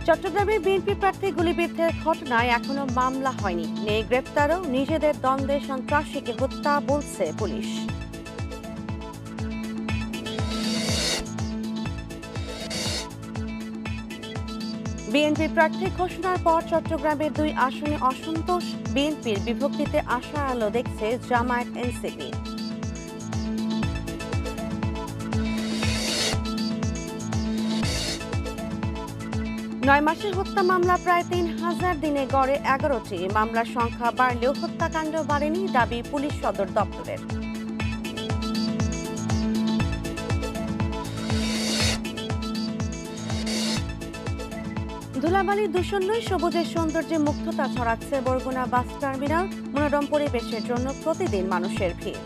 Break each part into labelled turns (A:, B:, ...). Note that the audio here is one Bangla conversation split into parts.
A: চট্টগ্রামে বিএনপি প্রার্থী গুলিবিদ্ধের ঘটনায় এখনো মামলা হয়নি, নেই গ্রেপ্তারও। নিজেদের দ্বন্দ্বে সন্ত্রাসীকে হত্যা বলছে পুলিশ। বিএনপির প্রার্থী ঘোষণার পর চট্টগ্রামের 2 আসনে অসন্তোষ। বিএনপির বিভক্তিতে আশার আলো দেখছে জামায়াত এনসিপি। 9 মাসের হত্যা মামলা প্রায় 3000 দিনে গড়ে 11টি। মামলার সংখ্যা বাড়লেও হত্যাকাণ্ড বাড়েনি, দাবি পুলিশ সদর দপ্তরের। ধুলাবালি দূষণ নয়, সবুজের সৌন্দর্যে মুগ্ধতা ছড়াচ্ছে বরগুনা বাস টার্মিনাল। মনোরম পরিবেশের জন্য প্রতিদিন মানুষের ভিড়।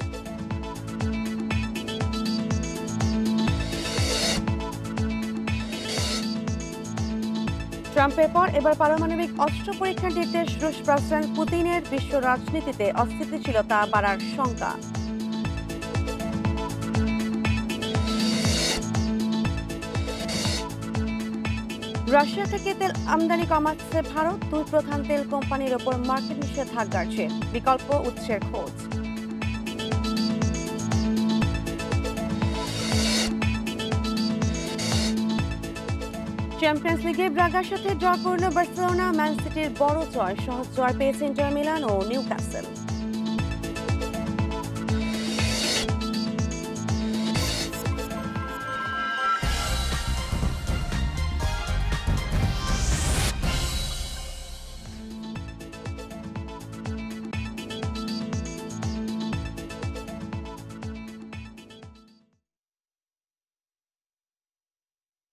A: ট্রাম্পের পর এবার পারমাণবিক অস্ত্র পরীক্ষার নির্দেশ রুশ প্রেসিডেন্ট পুতিনের। বিশ্ব রাজনীতিতে অস্থিতিশীলতা বাড়ার শঙ্কা। রাশিয়া থেকে তেল আমদানি কমাচ্ছে ভারত। 2 প্রধান তেল কোম্পানির ওপর মার্কেট নিষেধাজ্ঞার চেয়ে বিকল্প উৎসের খোঁজ। চ্যাম্পিয়ন্স লিগে ব্রাগার সাথে ড্র করল বার্সেলোনা। ম্যান সিটির বড় জয়, সহজ জয় পেয়েছে ইন্টার মিলান ও নিউক্যাসল।